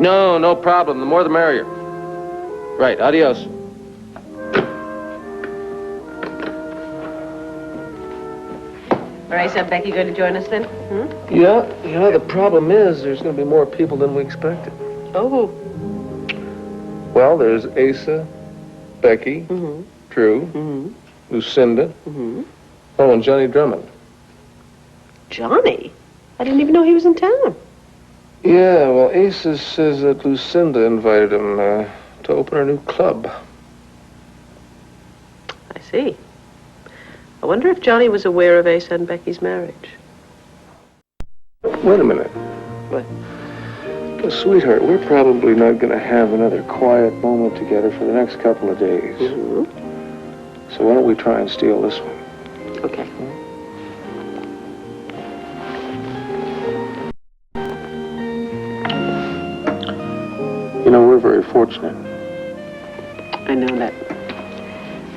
No, no problem. The more the merrier. Right, adios. All right, so Becky going to join us then? Yeah, the problem is there's going to be more people than we expected. Oh. Well, there's Asa, Becky, Drew, Lucinda, oh, and Johnny Drummond. Johnny? I didn't even know he was in town. Yeah, well, Asa says that Lucinda invited him to open her new club. I see. I wonder if Johnny was aware of Asa and Becky's marriage. Wait a minute. What? Sweetheart, we're probably not going to have another quiet moment together for the next couple of days. So why don't we try and steal this one? Okay. You know, we're very fortunate. I know that.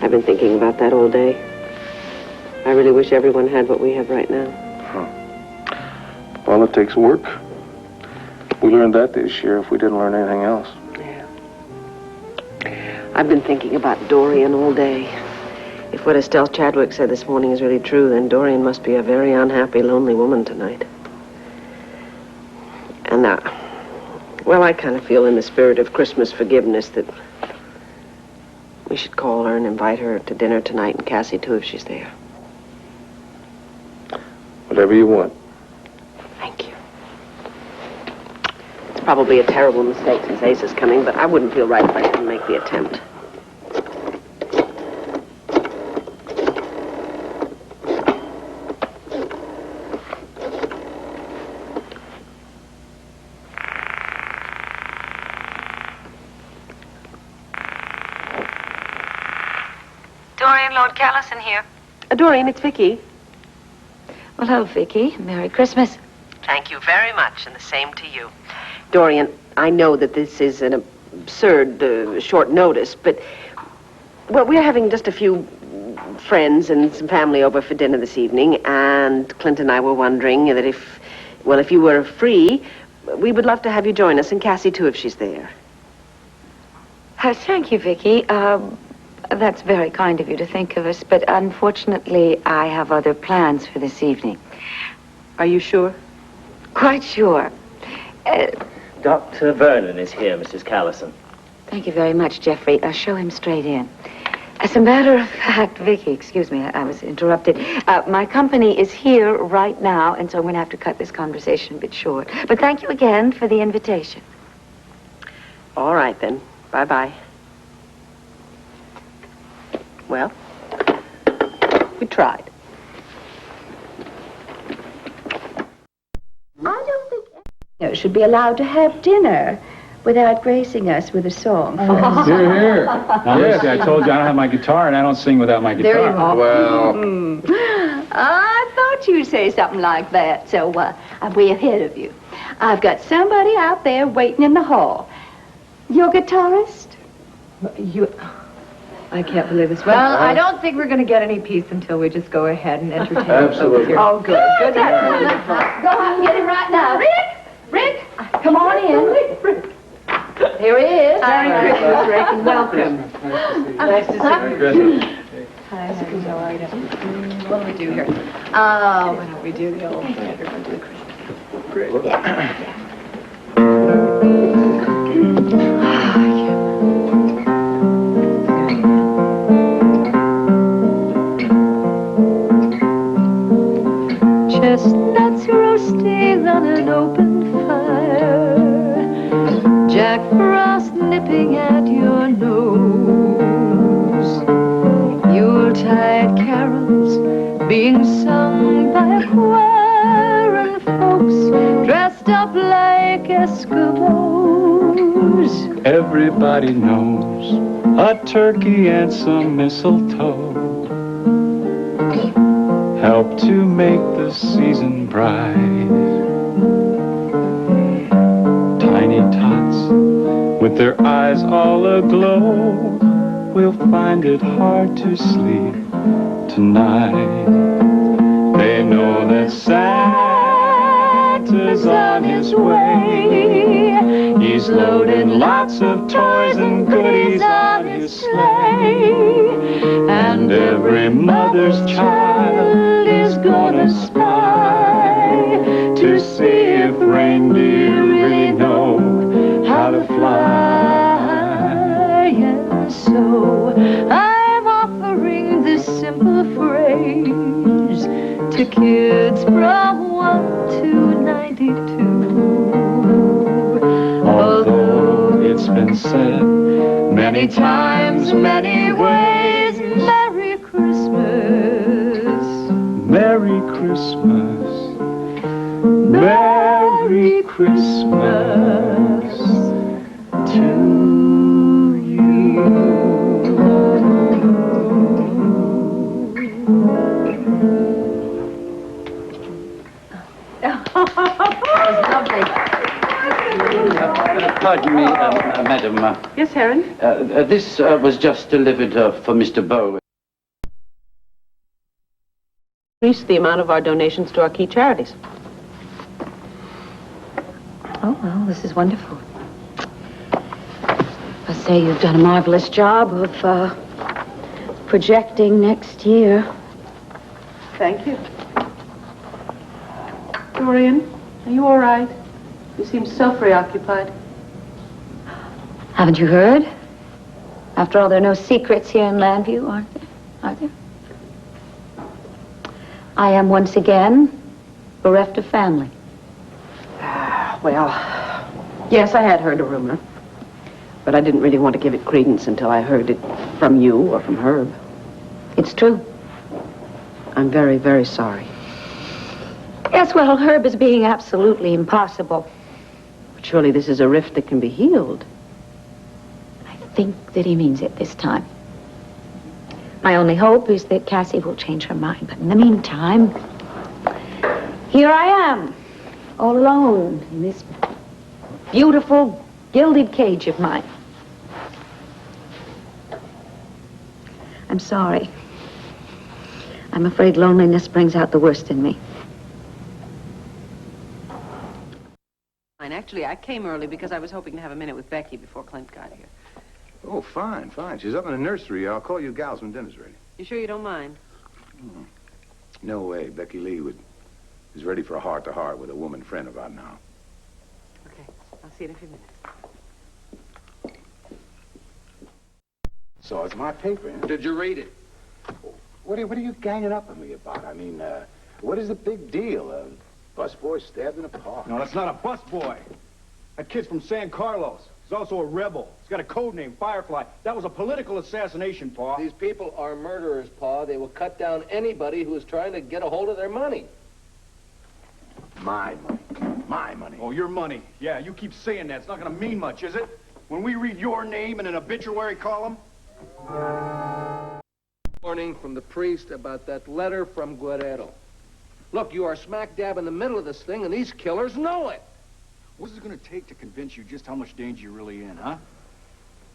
I've been thinking about that all day. I really wish everyone had what we have right now. Well, it takes work. We learned that this year if we didn't learn anything else. Yeah. I've been thinking about Dorian all day. If what Estelle Chadwick said this morning is really true, then Dorian must be a very unhappy, lonely woman tonight. And well, I kind of feel in the spirit of Christmas forgiveness that we should call her and invite her to dinner tonight, and Cassie too, if she's there. Whatever you want. Thank you. It's probably a terrible mistake since Ace is coming, but I wouldn't feel right if I didn't make the attempt. Dorian, Lord Callison here. Dorian, it's Vicky. Well, hello, Vicky. Merry Christmas. Thank you very much, and the same to you. Dorian, I know that this is an absurd short notice, but, well, we're having just a few friends and some family over for dinner this evening, and Clint and I were wondering that if you were free, we would love to have you join us, and Cassie too, if she's there. Thank you, Vicky. That's very kind of you to think of us, but unfortunately, I have other plans for this evening. Are you sure? Quite sure. Dr. Vernon is here, Mrs. Callison. Thank you very much, Jeffrey. Show him straight in. As a matter of fact, Vicky, excuse me, I was interrupted. My company is here right now, and so I'm going to have to cut this conversation a bit short. But thank you again for the invitation. All right, then. Bye-bye. Well, we tried. I don't think anyone should be allowed to have dinner without gracing us with a song first. Here, here. Now, Lucy, I told you I don't have my guitar, and I don't sing without my guitar. There you are. Well... I thought you'd say something like that, so I'm way ahead of you. I've got somebody out there waiting in the hall. Your guitarist? I can't believe this. Well, I don't think we're going to get any peace until we just go ahead and entertain. Absolutely. Oh, good. Good. Go out and get him right now. Rick, come on in. Here he is. Merry Christmas, Rick, and welcome. Nice to see you. Merry Christmas. Hi, how are you? What do we do here? Why don't we do the old standard? We'll do Christmas. Great. Chestnuts roasting on an open fire, Jack Frost nipping at your nose, Yuletide carols being sung by a choir, and folks dressed up like Eskimos. Everybody knows a turkey and some mistletoe help to make the season bright. Tiny tots with their eyes all aglow will find it hard to sleep tonight. They know that Santa's on his way. He's loading lots of toys and goodies on his sleigh. And every mother's child is gonna spy to see if reindeer really know how to fly. And so I'm offering this simple phrase to kids from 1 to 92. Although it's been said many times, many ways, Merry Christmas. Merry Christmas, Merry Christmas to you. Pardon me, madam. Yes, Heron? This was just delivered for Mr. Bow. Increase the amount of our donations to our key charities. Oh, well, this is wonderful. I say you've done a marvelous job of projecting next year. Thank you. Dorian, are you all right? You seem so preoccupied. Haven't you heard? After all, there are no secrets here in Landview, aren't there? Are there? I am once again bereft of family. Well, yes, I had heard a rumor. But I didn't really want to give it credence until I heard it from you or from Herb. It's true. I'm very, very sorry. Yes, well, Herb is being absolutely impossible. But surely this is a rift that can be healed. I think that he means it this time. My only hope is that Cassie will change her mind. But in the meantime, here I am, all alone in this beautiful gilded cage of mine. I'm sorry. I'm afraid loneliness brings out the worst in me. And actually, I came early because I was hoping to have a minute with Becky before Clint got here. Oh, fine, fine. She's up in the nursery. I'll call you gals when dinner's ready. You sure you don't mind? No way. Becky Lee is ready for a heart-to-heart with a woman friend about now. Okay, I'll see you in a few minutes. So it's my paper, huh? Did you read it? What are you ganging up on me about? I mean, what is the big deal? A busboy stabbed in a park. No, that's not a busboy. That kid's from San Carlos. He's also a rebel. He's got a code name, Firefly. That was a political assassination, Pa. These people are murderers, Pa. They will cut down anybody who is trying to get a hold of their money. My money. My money. Oh, your money. Yeah, you keep saying that. It's not going to mean much, is it? When we read your name in an obituary column? Warning from the priest about that letter from Guerrero. Look, you are smack dab in the middle of this thing, and these killers know it. What's it going to take to convince you just how much danger you're really in, huh?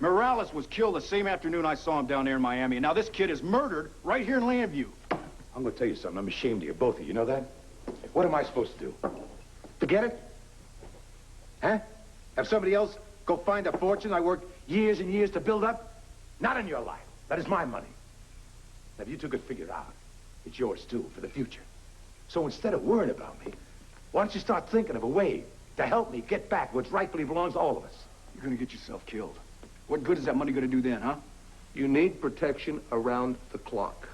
Morales was killed the same afternoon I saw him down there in Miami, and now this kid is murdered right here in Landview. I'm going to tell you something. I'm ashamed of you, both of you. You know that? What am I supposed to do? Forget it? Huh? Have somebody else go find a fortune I worked years and years to build up? Not in your life. That is my money. Now, if you two could figure it out, it's yours, too, for the future. So instead of worrying about me, why don't you start thinking of a way to help me get back what rightfully belongs to all of us? You're going to get yourself killed. What good is that money going to do then, huh? You need protection around the clock.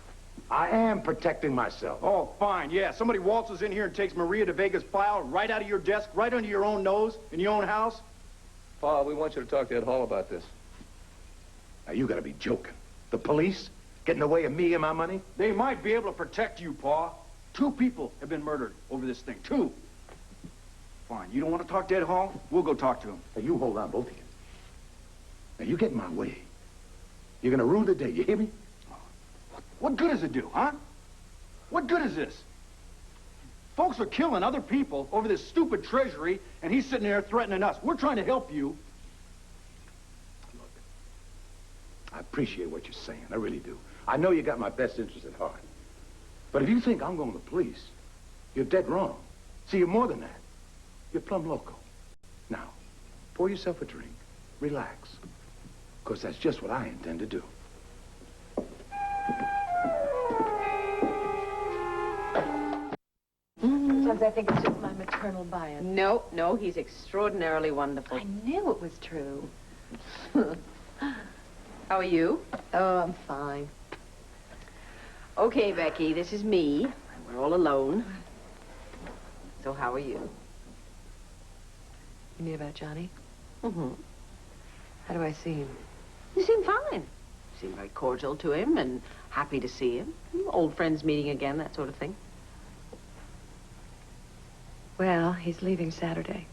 I am protecting myself. Oh, fine, yeah. Somebody waltzes in here and takes Maria de Vega's file right out of your desk, right under your own nose, in your own house. Pa, we want you to talk to Ed Hall about this. Now, you got to be joking. The police getting in the way of me and my money? They might be able to protect you, Pa. 2 people have been murdered over this thing. 2. Fine. You don't want to talk to Ed Hall? We'll go talk to him. Now, you hold on, both of you. Now, you get in my way. You're going to ruin the day. You hear me? What good does it do, huh? What good is this? Folks are killing other people over this stupid treasury, and he's sitting there threatening us. We're trying to help you. Look, I appreciate what you're saying. I really do. I know you got my best interest at heart. But if you think I'm going to the police, you're dead wrong. See, you're more than that. You're plumb loco. Now, Pour yourself a drink. Relax. Because that's just what I intend to do. Sometimes I think it's just my maternal bias. No, he's extraordinarily wonderful. I knew it was true. How are you? Oh, I'm fine. Okay, Becky, this is me. We're all alone. So how are you? You mean about Johnny? Mm-hmm. How do I seem? You seem fine. You seem very cordial to him and happy to see him. Old friends meeting again, that sort of thing. Well, he's leaving Saturday.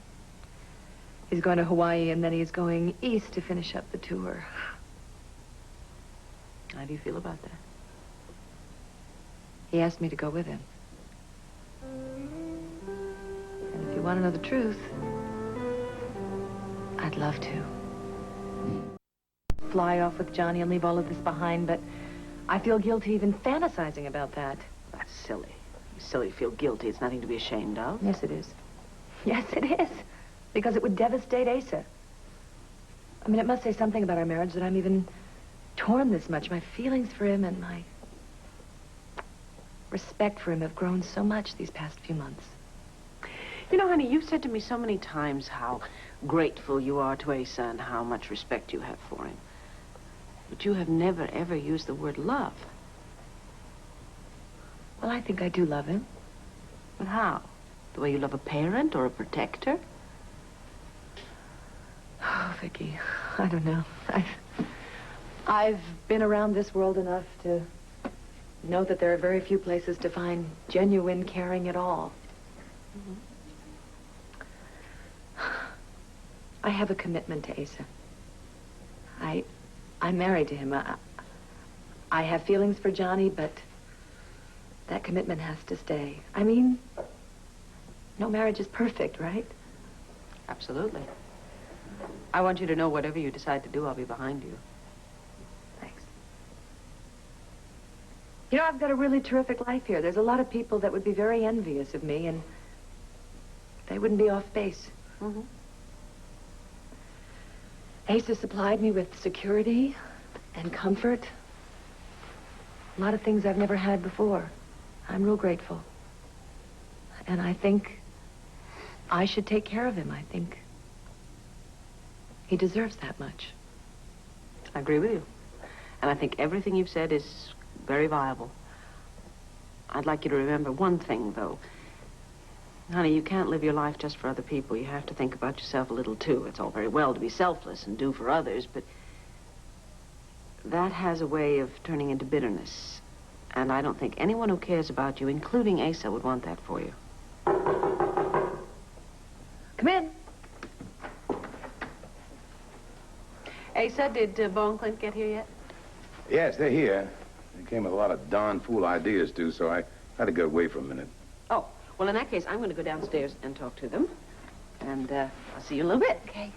He's going to Hawaii, and then he's going east to finish up the tour. How do you feel about that? He asked me to go with him. And if you want to know the truth, I'd love to. Fly off with Johnny and leave all of this behind, but I feel guilty even fantasizing about that. That's silly. Silly to feel guilty. It's nothing to be ashamed of. Yes, it is. Yes, it is. Because it would devastate Asa. I mean, it must say something about our marriage that I'm even torn this much. My feelings for him and my respect for him have grown so much these past few months. You know, honey, you've said to me so many times how grateful you are to Asa and how much respect you have for him. But you have never, ever used the word love. Well, I think I do love him. But how? The way you love a parent or a protector? Oh, Vicky, I don't know. I've been around this world enough to know that there are very few places to find genuine caring at all. I have a commitment to Asa. I'm married to him. I have feelings for Johnny, but that commitment has to stay. I mean, no marriage is perfect, right? Absolutely. I want you to know whatever you decide to do, I'll be behind you. Thanks. You know, I've got a really terrific life here. There's a lot of people that would be very envious of me, and they wouldn't be off base. Mm-hmm. Asa supplied me with security and comfort. A lot of things I've never had before. I'm real grateful. And I think I should take care of him. I think he deserves that much. I agree with you. And I think everything you've said is very viable. I'd like you to remember one thing, though. Honey, you can't live your life just for other people. You have to think about yourself a little, too. It's all very well to be selfless and do for others, but that has a way of turning into bitterness. And I don't think anyone who cares about you, including Asa, would want that for you. Come in. Asa, did Bo and Clint get here yet? Yes, they're here. They came with a lot of darn fool ideas, too, so I had to get away for a minute. Oh, well, in that case, I'm going to go downstairs and talk to them. And I'll see you in a little bit. Okay.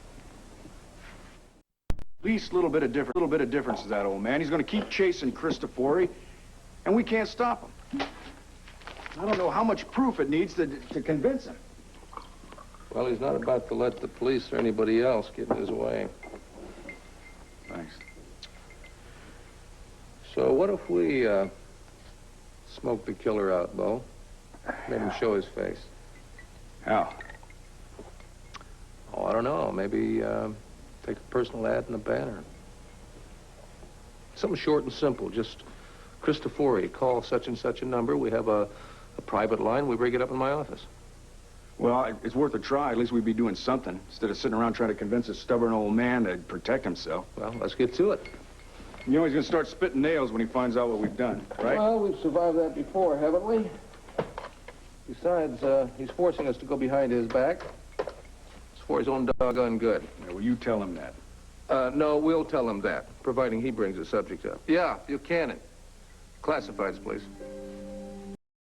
Least little bit of difference is that old man. He's going to keep chasing Cristofori, and we can't stop him. I don't know how much proof it needs to convince him. Well, he's not about to let the police or anybody else get in his way. Thanks. So what if we smoke the killer out, Bo? Made him show his face. How? Oh, I don't know. Maybe take a personal ad in the banner. Something short and simple. Just Cristofori, call such and such a number. We have a private line. We bring it up in my office. Well, it's worth a try. At least we'd be doing something instead of sitting around trying to convince a stubborn old man to protect himself. Well, let's get to it. You know he's going to start spitting nails when he finds out what we've done, right? Well, we've survived that before, haven't we? Besides, he's forcing us to go behind his back. It's for his own doggone good. Yeah, well, you tell him that. No, we'll tell him that, providing he brings the subject up. Yeah, Buchanan. Classifieds, please.